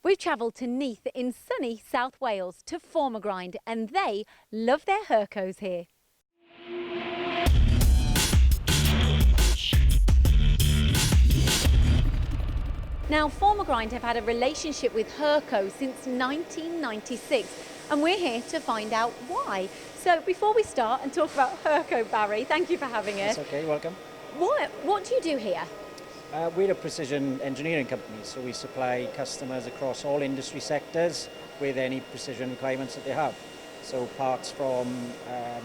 We've travelled to Neath in sunny South Wales to Formagrind, and they love their Hurcos here. Now, Formagrind have had a relationship with Hurco since 1996, and we're here to find out why. So before we start and talk about Hurco, Barry, thank you for having us. That's okay, welcome. What do you do here? We're a precision engineering company, so we supply customers across all industry sectors with any precision requirements that they have. So parts from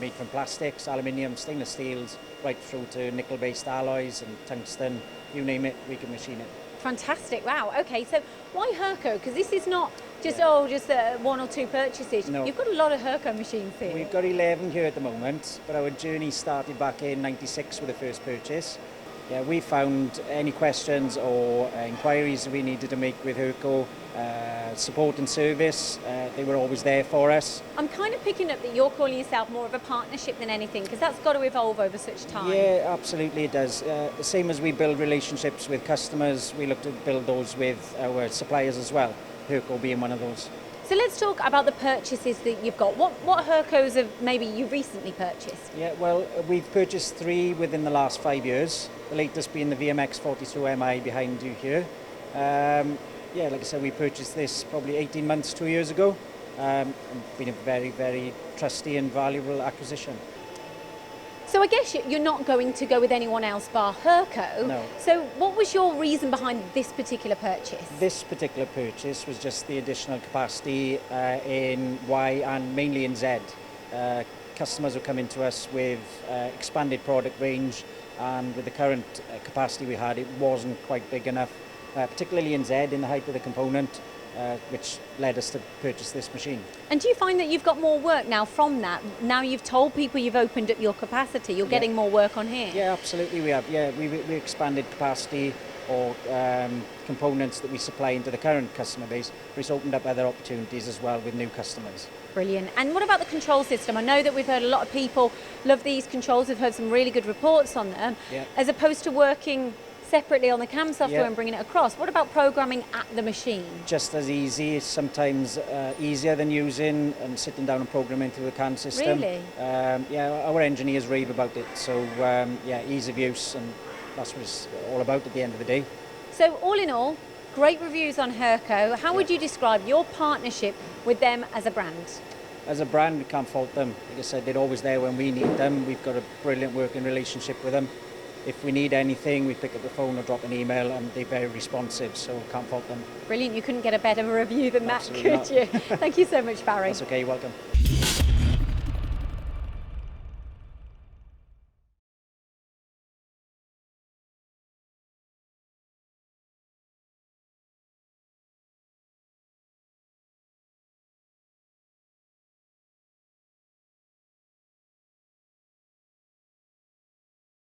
made from plastics, aluminium, stainless steels, right through to nickel-based alloys and tungsten, you name it, we can machine it. Fantastic, wow. Okay, so why Hurco? Because this is not just, one or two purchases. No. You've got a lot of Hurco machines here. We've got 11 here at the moment, but our journey started back in '96 with the first purchase. Yeah, we found any questions or inquiries we needed to make with Hurco, support and service, they were always there for us. I'm kind of picking up that you're calling yourself more of a partnership than anything, because that's got to evolve over such time. Yeah, absolutely it does. The same as we build relationships with customers, we look to build those with our suppliers as well, Hurco being one of those. So let's talk about the purchases that you've got. What Hurcos have maybe you recently purchased? Yeah, well, we've purchased 3 within the last 5 years. The latest being the VMX 42 MI behind you here. Yeah, like I said, we purchased this probably 18 months, 2 years ago. And been a very, very trusty and valuable acquisition. So I guess you're not going to go with anyone else bar Hurco. No. So what was your reason behind this particular purchase? This particular purchase was just the additional capacity in Y and mainly in Z. Customers are coming to us with expanded product range, and with the current capacity we had, it wasn't quite big enough, particularly in Z, in the height of the component, which led us to purchase this machine. And do you find that you've got more work now from that? Now you've told people you've opened up your capacity, you're getting more work on here? Yeah, absolutely we have. Yeah, we expanded capacity or components that we supply into the current customer base, but it's opened up other opportunities as well with new customers. Brilliant. And what about the control system? I know that we've heard a lot of people love these controls, we've heard some really good reports on them, as opposed to working separately on the CAM software and bringing it across. What about programming at the machine? Just as easy, sometimes easier than using and sitting down and programming through the CAN system. Really? Yeah, our engineers rave about it. So yeah, ease of use, and that's what it's all about at the end of the day. So all in all, great reviews on Hurco. How would you describe your partnership with them as a brand? As a brand, we can't fault them. Like I said, they're always there when we need them. We've got a brilliant working relationship with them. If we need anything, we pick up the phone or drop an email, and they're very responsive, so can't fault them. Brilliant. You couldn't get a better review than that, Absolutely could you? Thank you so much, Barry. That's okay, you're welcome.